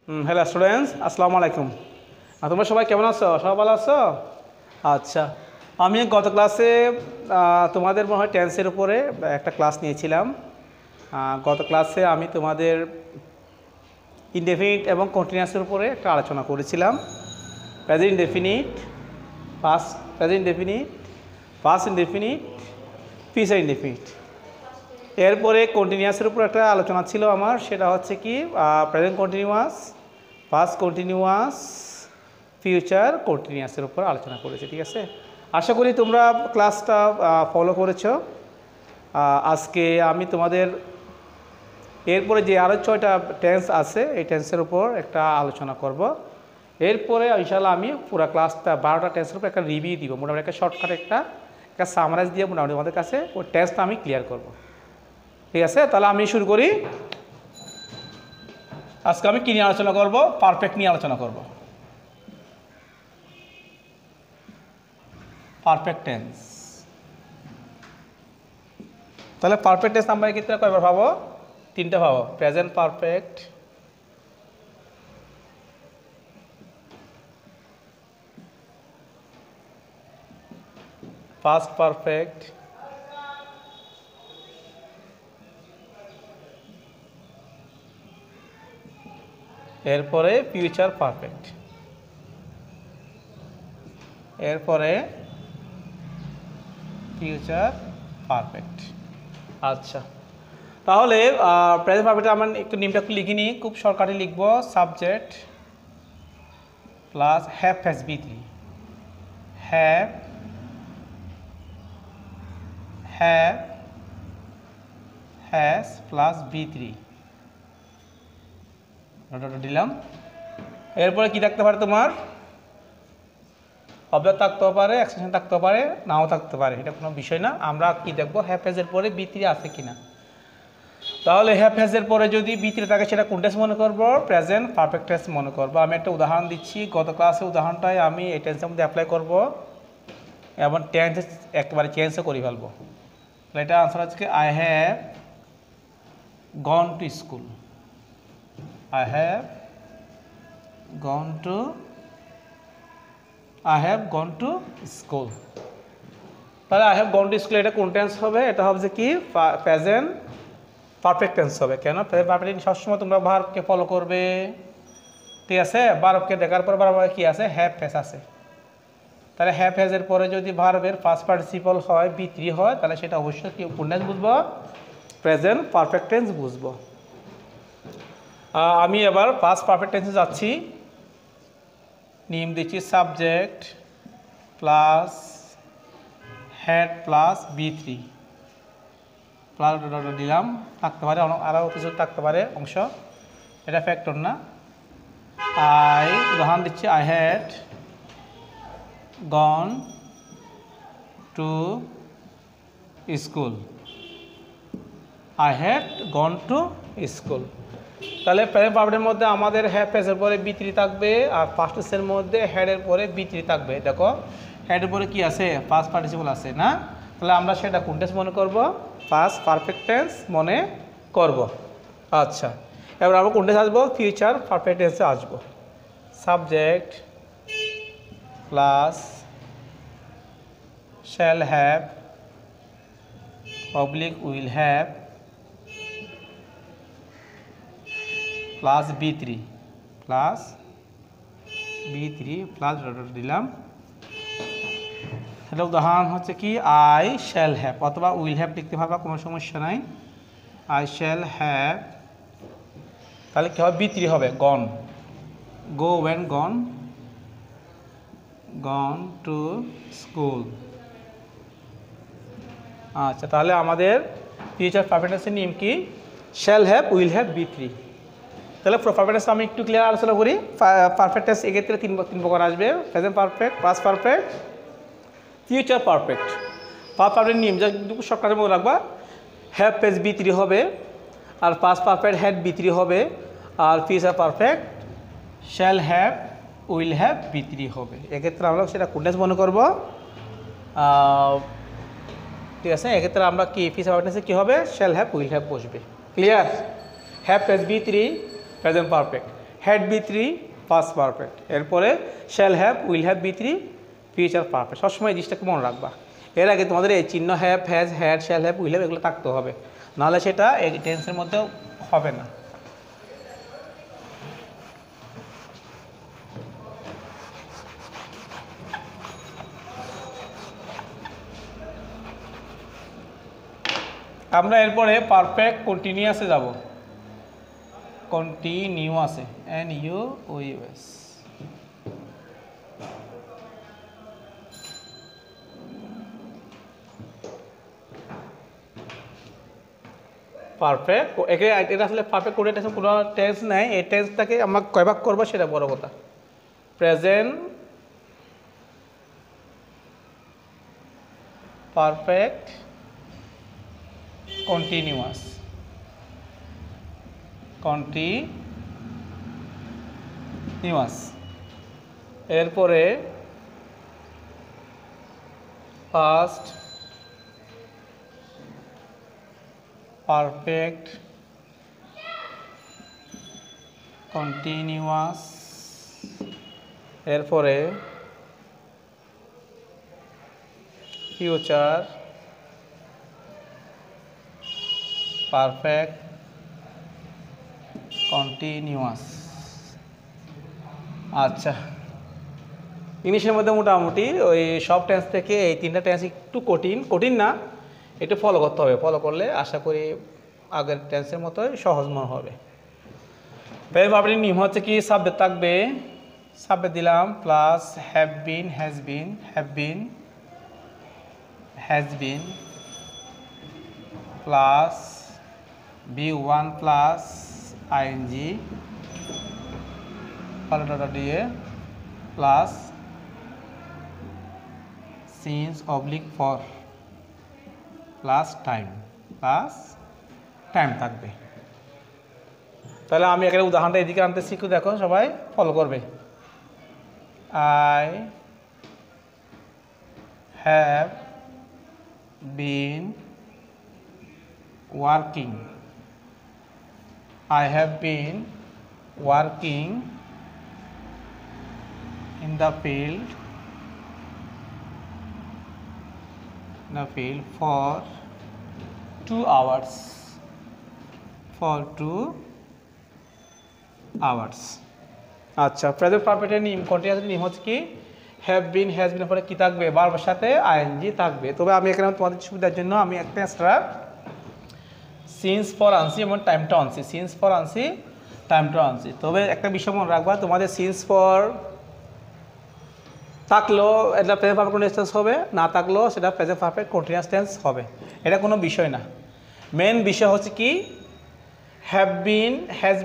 Hello students, আসসালামু আলাইকুম। তোমরা সবাই কেমন আছো? সবাই ভালো আছো? আচ্ছা, আমি গত ক্লাসে তোমাদের মনে হয় টেন্সের উপরে একটা ক্লাস নিয়েছিলাম। গত ক্লাসে আমি তোমাদের ইনডেফিনিট এবং কন্টিনিউয়াসের উপরে একটা আলোচনা করেছিলাম। Present indefinite, past present indefinite, past indefinite, future indefinite. এরপরে কন্টিনিউয়াসের উপর একটা আলোচনা ছিল আমার, সেটা হচ্ছে কি present continuous, past continuous, future কন্টিনিউয়াসের উপর আলোচনা করেছে। ঠিক আছে, আশা করি তোমরা ক্লাসটা ফলো করেছো। আজকে আমি তোমাদের এরপরে যে আরও 6টা টেন্স আছে এই টেন্সের উপর একটা আলোচনা করব। এরপরে ইনশাআল্লাহ আমি পুরো ক্লাসটা 12টা টেন্সের উপর একটা রিভিউ দিব, মোটামুটি একটা শর্টকাট একটা সামারাইজ দিয়ে মোটামুটি আমাদের কাছে ওই টেন্সটা আমি ক্লিয়ার করব। ঠিক আছে, তাহলে আমি শুরু করি। আজকে আমি কী নিয়ে আলোচনা করব? পারফেক্ট নিয়ে আলোচনা করব। Perfect tense. তাহলে পারফেক্ট টেন্স আমরা এক্ষেত্রে কয়বার পাবো? 3টা পাবো। প্রেজেন্ট পারফেক্ট, পাস্ট পারফেক্ট, এরপরে ফিউচার পারফেক্ট, এরপরে ফিউচার পারফেক্ট। আচ্ছা, তাহলে প্রেজেন্ট পারফেক্টে আমরা একটু নেমটা লিখে নিই, খুব শর্টকাটে লিখব। Subject plus have has B three, have has plus B three দিলাম। এরপরে কি থাকতে পারে? তোমার অবজেক্ট থাকতেও পারে, এক্সটেনশন থাকতেও পারে, নাও থাকতে পারে, এটা কোনো বিষয় না। আমরা কি দেখবো? হ্যাভ হ্যাজের পরে বি থ্রি আছে কিনা। তাহলে হ্যাভ হ্যাজের পরে যদি বি থ্রি থাকে সেটা কোন টেন্স মনে করবো? প্রেজেন্ট পারফেক্ট টেন্স মনে করবো। আমি একটা উদাহরণ দিচ্ছি, গত ক্লাসে উদাহরণটাই আমি এই টেন্সের মধ্যে অ্যাপ্লাই করব এবং টেন্স একেবারে চেঞ্জও করে ফেলবো। তাহলে এটা আনসার হচ্ছে I have gone to school. I have gone to school. তাহলে I have gone to school এটা কোন টেন্স হবে? এটা হবে যে কি প্রেজেন্ট পারফেক্ট টেন্স হবে। কেন? প্রেজেন্ট পারফেক্ট টেন্স সবসময় তোমরা ভার্বকে ফলো করবে। ঠিক আছে, ভার্বকে দেখার পর ভার্বে কি আছে? হ্যাভ হ্যাজ আছে। তাহলে হ্যাভ হ্যাজের পরে যদি ভার্বের ফার্স্ট পার্টিসিপল হয় বি থ্রি হয়, তাহলে সেটা অবশ্যই কি কোন টেন্স বুঝবো? প্রেজেন্ট পারফেক্ট টেন্স বুঝবো। আমি এবার পাস্ট পারফেক্ট টেন্সে যাচ্ছি। নেম দিচ্ছি subject plus had plus B three plus দিলাম। থাকতে পারে আরও কিছু থাকতে পারে অংশ, এটা ফ্যাক্টর না। উদাহরণ দিচ্ছি I had gone to school. I had gone to school. তাহলে প্রেজেন্ট পারফেক্টের মধ্যে আমাদের হ্যাভ হ্যাজের পরে বি থ্রি থাকবে, আর পাস্ট টেন্সের মধ্যে হ্যাডের পরে বি থ্রি থাকবে। দেখো হ্যাডের পরে কি আছে? পাস্ট পার্টিসিপল আছে না? তাহলে আমরা সেটা কোন টেন্স মনে করব? পাস্ট পারফেক্ট টেন্স মনে করব। আচ্ছা, এবার আমরা কোন টেন্স আসবো? ফিউচার পারফেক্ট টেন্সে আসবো। Subject plus shall have oblique will have plus B three plus দিলাম। এটা উদাহরণ হচ্ছে কি আই শ্যাল হ্যাভ, অথবা উইল হ্যাভ লিখতে পারবা, কোনো সমস্যা নাই। আই শ্যাল হ্যাভ, তাহলে কী হবে? বি থ্রি হবে gone, go went gone to school. আচ্ছা, তাহলে আমাদের ফিউচার পারফেক্ট টেন্সের নেম কি? Shall have, will have, B three. তাহলে পারফেক্ট টেন্স আমি একটু ক্লিয়ার আলোচনা করি। পারফেক্ট টেন্স এক্ষেত্রে তিন প্রকার আসবে: present perfect, past perfect, future perfect. পারফেক্টের নিয়ম যা শর্টকাটের মধ্যে রাখবা, হ্যাভ পেজ বি থ্রি হবে, আর past perfect had B three হবে, আর future perfect shall have, will have, B three হবে। এক্ষেত্রে আমরা সেটা কোন টেন্স মনে করবো? ঠিক আছে, এক্ষেত্রে আমরা কি ফিউচার পারফেক্ট টেন্সে কী হবে? শ্যাল হ্যাভ, উইল হ্যাভ বসবে। Clear? Have plus B three present perfect, had B3 past perfect, এরপরে shall have, will have B3 future perfect. সবসময় এই জিনিসটাকে মনে রাখবা। এর আগে তোমাদের এই চিহ্ন have, has, had, shall have, will have এগুলো থাকতে হবে, নাহলে সেটা এই টেন্সের মধ্যেও হবে না। আমরা এরপরে পারফেক্ট কন্টিনিউয়াসে যাব। কন্টিনিউয়াসে NUOUS। পারফেক্ট এটা আসলে পারফেক্ট কোডের টেন্স কোনো টেন্স নাই, এই টেন্সটাকে আমরা কয় ভাগ করবো সেটা বড় কথা। প্রেজেন্ট পারফেক্ট কন্টিনিউয়াস, এরপরে পাস্ট পারফেক্ট কন্টিনিউয়াস, এরপরে ফিউচার পারফেক্ট কন্টিনিউয়াস। আচ্ছা, ইংলিশের মধ্যে মোটামুটি ওই সব টেন্স থেকে এই তিনটা টেন্স একটু কঠিন না, একটু ফলো করতে হবে, ফলো করলে আশা করি আগের টেন্সের মতোই সহজ মনে হবে। প্রেজেন্ট পারফেক্টের নিয়ম হচ্ছে কি, সাবজেক্ট থাকবে, সাবজেক্ট দিলাম plus have been, has been plus B1 plus ING পাল্টাটা দিয়ে plus since oblique for plus time থাকবে। তাহলে আমি এখানে উদাহরণটা এদিকে আনতে শিখু, দেখো সবাই ফলো করবে। I have been working in the field for 2 hours. আচ্ছা, প্রেজেন্ট পারফেক্টের নিয়ম, কন্টিনিউয়াসের নিয়ম হচ্ছে কি, হ্যাভ বিন, হ্যাজ বিনের পরে কি থাকবে, ভার্বের সাথে ING থাকবে। তবে আমি এখানে তোমাদের সুবিধার জন্য আমি একটা এক্সট্রা সিন্স ফর আনছি এবং টাইমটা আনছি। তবে একটা বিষয় মনে রাখবা, তোমাদের সিন্স ফর থাকলেও এটা প্রেজেন্ট পারফেক্ট কন্টিনিউয়াস টেন্স হবে, না থাকলেও সেটা প্রেজেন্ট পারফেক্ট কন্টিনিউয়াস টেন্স হবে, এটা কোনো বিষয় না। মেন বিষয় হচ্ছে কি, হ্যাভ বিন, হ্যাজ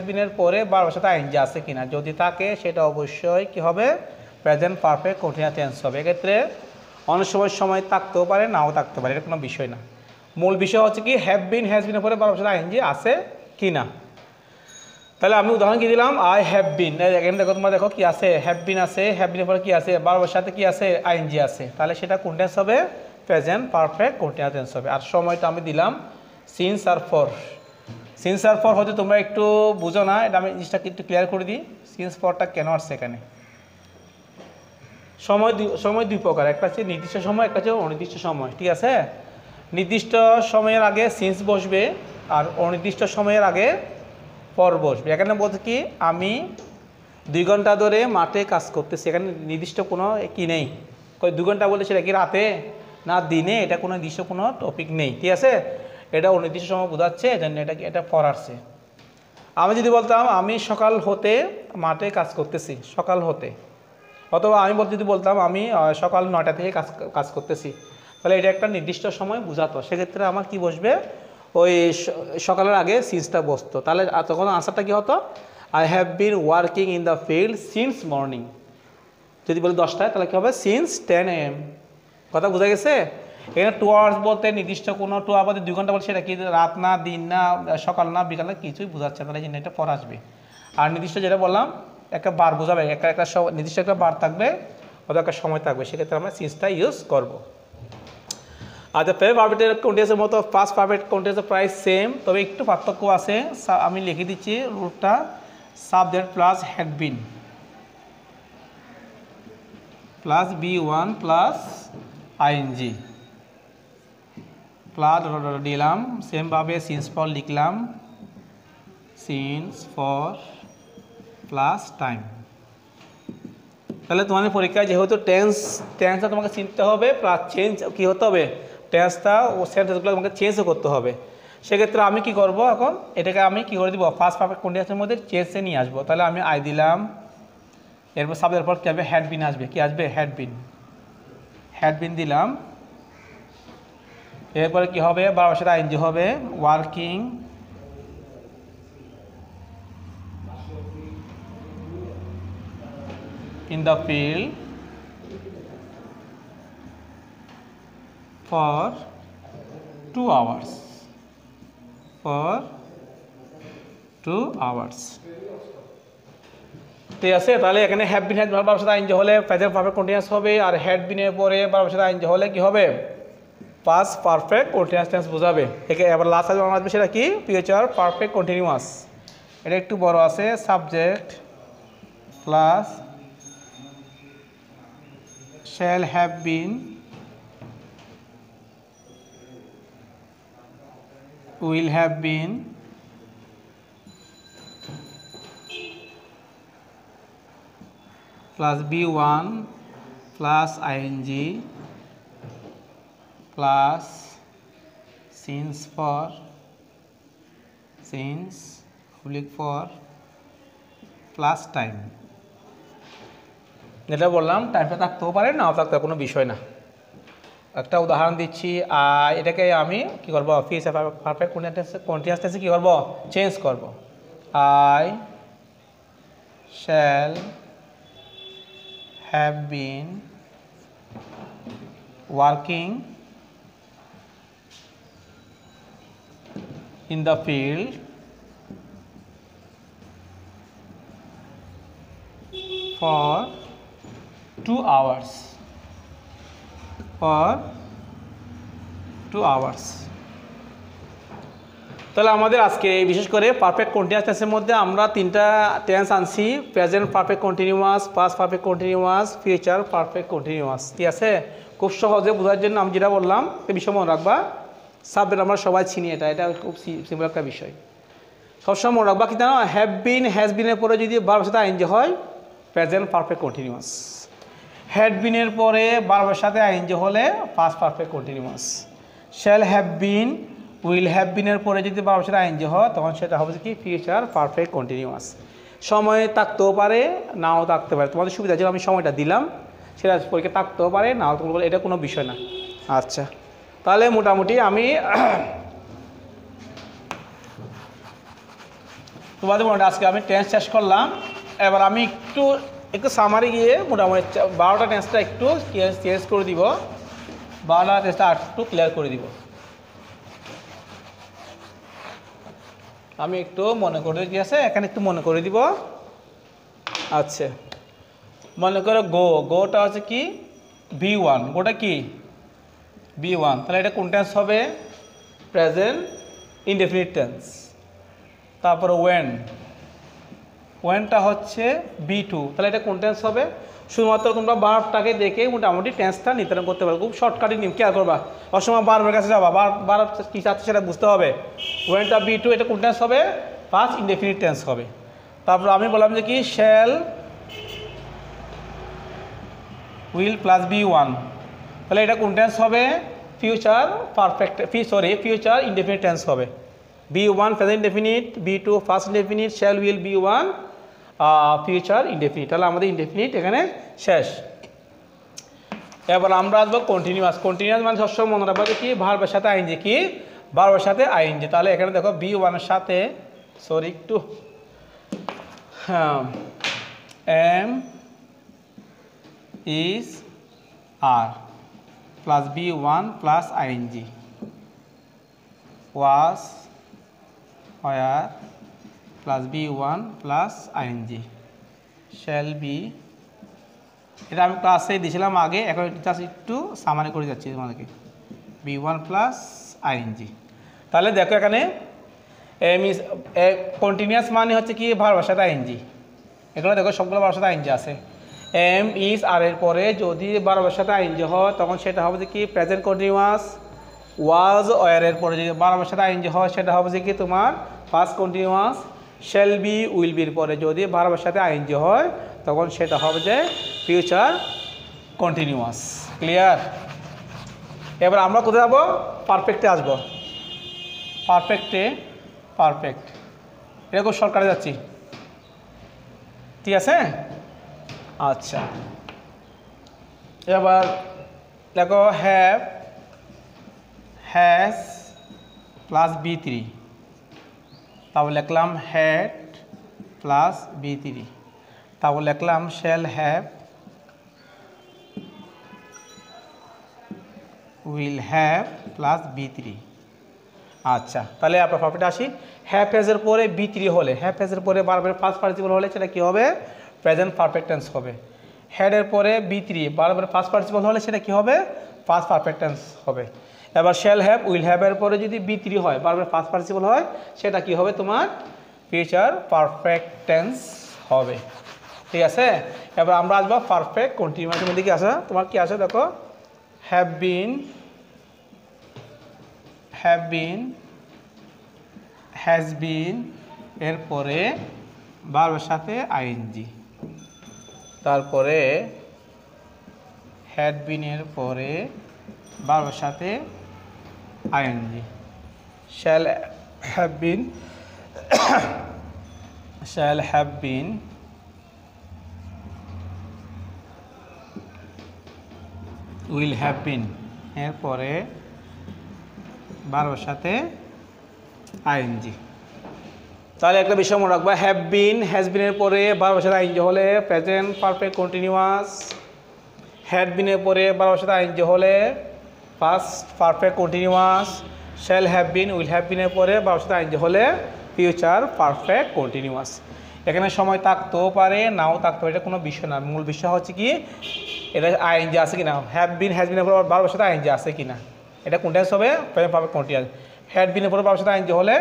বিনের পরে ভার্বের সাথে ING আছে কিনা, যদি থাকে সেটা অবশ্যই কি হবে, প্রেজেন্ট পারফেক্ট কন্টিনিউয়াস টেন্স হবে। এক্ষেত্রে অনেক সময় থাকতেও পারে, নাও থাকতে পারে, এটা কোনো বিষয় না। মূল বিষয় হচ্ছে কি, হ্যাভ বিন, হ্যাজ বিনের পরে ভার্বের সাথে ING আছে কিনা। তাহলে আমি উদাহরণ কি দিলাম, আই হ্যাভ বিন, এখানে দেখো, তোমরা দেখো কি আছে, হ্যাভ বিন আছে, হ্যাভ বিনের পরে কি আছে, ভার্বের সাথে কি আছে, ING আছে, তাহলে সেটা কোন টেন্স হবে, প্রেজেন্ট পারফেক্ট কন্টিনিউয়াস টেন্স হবে। আর সময়টা আমি দিলাম সিন্স আর ফর হয়তো তোমরা একটু বুঝো না, এটা আমি জিনিসটাকে একটু ক্লিয়ার করে দিই। সিন্স ফরটা কেন আসছে এখানে, সময় দুই প্রকার, একটা হচ্ছে নির্দিষ্ট সময়, একটা হচ্ছে অনির্দিষ্ট সময়, ঠিক আছে। নির্দিষ্ট সময়ের আগে সিন্স বসবে আর অনির্দিষ্ট সময়ের আগে ফর বসবে। এখানে বলতে কি, আমি 2 ঘন্টা ধরে মাঠে কাজ করতেছি, এখানে নির্দিষ্ট কোনো কি নেই, 2 ঘন্টা বলে সেটা কি রাতে না দিনে, এটা কোনো নির্দিষ্ট কোনো টপিক নেই, ঠিক আছে। এটা অনির্দিষ্ট সময় বোঝাচ্ছে, এজন্য এটা ফর আসছে। আমি যদি বলতাম আমি সকাল হতে মাঠে কাজ করতেছি, অথবা আমি যদি বলতাম আমি সকাল 9টা থেকে কাজ করতেছি, তাহলে এটা একটা নির্দিষ্ট সময় বোঝাতো। সেক্ষেত্রে আমার কি বসবে, ওই সকালের আগে সিন্সটা বসতো, তাহলে তখন আনসারটা কী হতো, I have been working in the field since morning. যদি বলি 10টায়, তাহলে কী হবে, সিন্স 10 AM। কথা বোঝা গেছে। এখানে 2 আওয়ার্স বলতে নির্দিষ্ট কোনো 2 আওয়ার 2 ঘন্টা বলতে সেটা কি রাত না, দিন না, সকাল না, বিকাল না, কিছুই বোঝাচ্ছে, তাহলে এটা পর আসবে। আর নির্দিষ্ট যেটা বললাম, একটা বার বোঝাবে, একটা নির্দিষ্ট একটা বার থাকবে, অথবা একটা সময় থাকবে, সেক্ষেত্রে আমরা সিন্সটা ইউজ করব। আচ্ছা প্রেজেন্ট পারফেক্টের কন্টিনিউয়াসের মতো পাস্ট পারফেক্ট কন্টিনিউয়াসের প্রাইস সেম, তবে একটু পার্থক্য আছে। আমি লিখে দিচ্ছি রুটটা, subject plus had been plus B1 plus ING plus দিলাম, সেমভাবে সিন্স ফর লিখলাম, সিন্স ফর প্লাস টাইম। তাহলে তোমাদের পরীক্ষায় যেহেতু টেন্সটা তোমাকে চিনতে হবে, প্লাস চেঞ্জ কী হতে হবে, টেন্সটা ও সেন্টেন্সগুলো তোমাকে চেঞ্জও করতে হবে। সেক্ষেত্রে আমি কি করব, এখন এটাকে আমি কি করে দিব, ফার্স্ট পারফেক্ট কন্টিনিউয়াসের মধ্যে চেঞ্জে নিয়ে আসবো। তাহলে আমি আই দিলাম, এরপর সাবজেক্টের পর কী হবে, হ্যাড বিন আসবে, কি আসবে, হ্যাড বিন দিলাম। এরপরে কি হবে, বারবার সাথে আইএনজি হবে, working in the field for 2 hours, ঠিক আছে। তাহলে এখানে হ্যাভ বিন হ্যাড বারবার সাথে আইএনজি হলে প্রেজেন্ট পারফেক্ট কন্টিনিউয়াস হবে, আর হ্যাড বিনের পরে বারবার সাথে আইএনজি হলে কি হবে, পাস্ট পারফেক্ট কন্টিনিউয়াস টেন্স বোঝাবে। একে এবার লাস্ট আসবে সেটা কি, ফিউচার পারফেক্ট কন্টিনিউয়াস। এটা একটু বড় আছে, subject plus shall have been, will have been, plus B1 plus ing plus since public for plus time। যেটা বললাম টাইমটা থাকতেও পারে, নাও থাকতে কোনো বিষয় না। একটা উদাহরণ দিচ্ছি, এটাকে আমি কি করব, ফিউচার পারফেক্ট কন্টিনিউয়াস টেন্সে কি করব, চেঞ্জ করব। I shall have been working in the field for 2 hours, তাহলে আমাদের আজকে বিশেষ করে পারফেক্ট কন্টিনিউয়াস টেন্সের মধ্যে আমরা 3টা টেন্স আনছি, present perfect continuous, past perfect continuous, future perfect continuous. ঠিক আছে, খুব সহজে বোঝার জন্য আমি যেটা বললাম এই বিষয় মনে রাখবা। সাবজেক্ট আমরা সবাই চিনি, এটা খুব সিম্পল একটা বিষয়, সবসময় মনে রাখবা। কি জানো, হ্যাভ বিন হ্যাজ বিনের পরে যদি বারবার সাথে আইএনজি হয়, প্রেজেন্ট পারফেক্ট কন্টিনিউয়াস। হ্যাড বিনের পরে বারবার সাথে আইএনজি হলে past perfect continuous. Shall have been, will have বিনের পরে যদি বারবার সাথে আইএনজি হয়, তখন সেটা হবে কি, ফিউচার পারফেক্ট কন্টিনিউয়াস। সময় থাকতেও পারে, নাও থাকতে পারে, তোমাদের সুবিধা যে আমি সময়টা দিলাম, সেটা পরীক্ষা থাকতেও পারে, নাও থাকতে পারে, এটা কোনো বিষয় না। আচ্ছা, তাহলে মোটামুটি আমি তোমাদের মনে আজকে আমি টেন্স শেষ করলাম। এবার আমি একটু সামারি গিয়ে মোটামুটি 12টা টেন্সটা একটু চেঞ্জ করে দিব, 12টা টেন্সটা একটু ক্লিয়ার করে দিব। আমি একটু মনে করে কি আছে এখানে একটু মনে করে দিব। আচ্ছা, মনে করো গোটা হচ্ছে কি, B1, গোটা কি, B1, তাহলে এটা কোন টেন্স হবে, প্রেজেন্ট ইনডেফিনিট টেন্স। তারপরে ওয়েনটা হচ্ছে B2, তাহলে এটা কোন টেন্স হবে। শুধুমাত্র তোমরা ভার্বটাকে দেখে মোটামুটি টেন্সটা নির্ধারণ করতে পারবে, খুব শর্টকাটে নিয়ম, কেয়ার করবা। অসময় ভার্বের কাছে যাবা, ভার্ব কী চাচ্ছে সেটা বুঝতে হবে। ওয়েনটা B2, এটা কোন টেন্স হবে, পাস্ট ইনডেফিনিট টেন্স হবে। তারপর আমি বললাম যে কি, শ্যাল উইল প্লাস B1, তাহলে এটা কোন টেন্স হবে, ফিউচার ফিউচার ইনডেফিনিট টেন্স হবে। B1 present indefinite, B2 first indefinite, shall will B1 future indefinite. তাহলে আমাদের ইনডেফিনিট এখানে শেষ। এবার আমরা আসবো কন্টিনিউয়াস। মানে সবসময় মনে রাখবো কি, ভার্বের সাথে আইএনজি, কি ভার্বের সাথে আইএনজি। তাহলে এখানে দেখো B1 এর সাথে am is are plus B1 plus ING, was where plus B1 plus ING, shall be. এটা আমি ক্লাসে দিয়েছিলাম আগে, এখন জাস্ট একটু সামারি করে যাচ্ছি তোমাদেরকে। B1 plus ING. তাহলে দেখো এখানে এম ইজ কন্টিনিউয়াস মানে হচ্ছে কি ভার্বের সাথে আইএনজি, এগুলো দেখো সবগুলো ভার্বের সাথে আইএনজি আছে। এম ইজ আর এর পরে যদি ভার্বের সাথে আইএনজি হয় তখন সেটা হবে যে কি প্রেজেন্ট কন্টিনিউয়াস। ওয়াজ ওয়ার এর পরে যদি ভার্বের সাথে আইএনজি হয় সেটা হবে যে কি তোমার past continuous. Shall be will বির পরে যদি ভার্বের সাথে আইএনজি হয় তখন সেটা হবে যে ফিউচার কন্টিনিউয়াস। ক্লিয়ার? এবার আমরা কোথায় যাবো? পারফেক্টে আসবো। পারফেক্ট এরকম শর্টকাটে যাচ্ছি, ঠিক আছে? আচ্ছা, এবার দেখো হ্যাজ প্লাস B3, তারপর লিখলাম হ্যাড প্লাস B3, তারপর লিখলাম shall have, will have plus B3। আচ্ছা, তাহলে আপনার পারফেক্টে আসি। হ্যাভ হ্যাজের পরে B3 হলে, হ্যাভ হ্যাজের পরে বারবার ফার্স্ট পার্টিসিপল হলে সেটা কী হবে? প্রেজেন্ট পারফেক্ট টেন্স হবে। হ্যাডের পরে B3 বারবার ফার্স্ট পার্টিসিপল হলে সেটা কী হবে? পাস্ট পারফেক্ট টেন্স হবে। এবার শ্যাল হ্যাভ উইল হ্যাভের পরে যদি B3 হয় বারবার ফার্স্ট পার্টিসিপল হয় সেটা কী হবে? তোমার ফিউচার পারফেক্ট টেন্স হবে, ঠিক আছে? এবার আমরা আসবো পারফেক্ট কন্টিনিউয়াসের মধ্যে কি আসে, তোমার কি আসে দেখো, হ্যাভ বিন, হ্যাজ বিন এরপরে ভার্বের সাথে আইএনজি, তারপরে হ্যাড বিন এর পরে ভার্বের সাথে ING, shall have been will have been এরপরে ভার্বের সাথে আইএনজি। তাহলে একটা বিষয় মনে রাখবা, হ্যাভ বিন হ্যাজ বিনের পরে ভার্বের সাথে আইএনজি হলে প্রেজেন্ট পারফেক্ট কন্টিনিউয়াস, হ্যাড বিনের পরে ভার্বের সাথে আইএনজি হলে past perfect continuous, shall have been will have বিনের পরে ভার্বের সাথে আইএনজি হলে ফিউচার পারফেক্ট কন্টিনিউয়াস। এখানে সময় থাকতেও পারে নাও থাকতে পারে, এটা কোনো বিষয় না, মূল বিষয় হচ্ছে কি এটা আইএনজি আছে কিনা, হ্যাভ বিন হ্যাজ বিনের পরে ভার্বের সাথে আইএনজি আছে কিনা, এটা কোন টেন্স হবে? Present perfect continuous. হ্যাড বিনের পরে ভার্বের সাথে আইএনজি হলে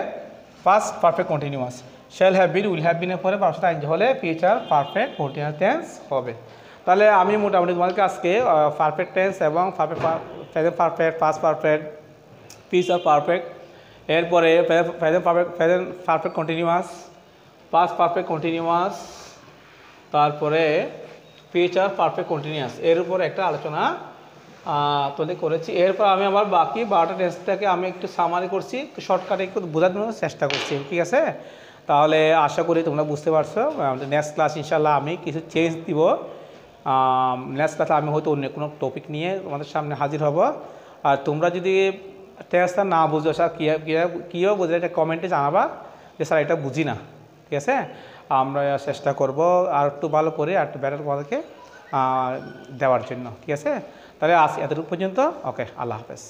past perfect continuous, shall have been will have বিনের পরে ভার্বের সাথে আইএনজি হলে ফিউচার পারফেক্ট কন্টিনিউয়াস টেন্স হবে। তাহলে আমি মোটামুটি তোমাদেরকে আজকে পারফেক্ট টেন্স এবং present perfect, past perfect, future perfect, এরপরে present perfect continuous, past perfect continuous, তারপরে ফিউচার পারফেক্ট কন্টিনিউয়াস, এর উপর একটা আলোচনা তোদের করেছি। এরপর আমি আমার বাকি 12টা টেন্সটাকে আমি একটু সামারি করছি, শর্টকাটে একটু বোঝার জন্য চেষ্টা করছি, ঠিক আছে? তাহলে আশা করি তোমরা বুঝতে পারছো। নেক্সট ক্লাস ইনশাল্লাহ আমি কিছু চেঞ্জ দিব, নেক্সট ক্লাসে আমি হয়তো অন্য কোনো টপিক নিয়ে তোমাদের সামনে হাজির হব। আর তোমরা যদি টেন্সটা না বুঝো স্যার কীভাবে বুঝলে এটা কমেন্টে জানাবা যে স্যার এটা বুঝি না, ঠিক আছে? আমরা চেষ্টা করব আর একটু ভালো করে আর একটু বেটার তোমাদেরকে দেওয়ার জন্য, ঠিক আছে? তাহলে আজ এতটুকু পর্যন্ত, ওকে, আল্লাহ হাফেজ।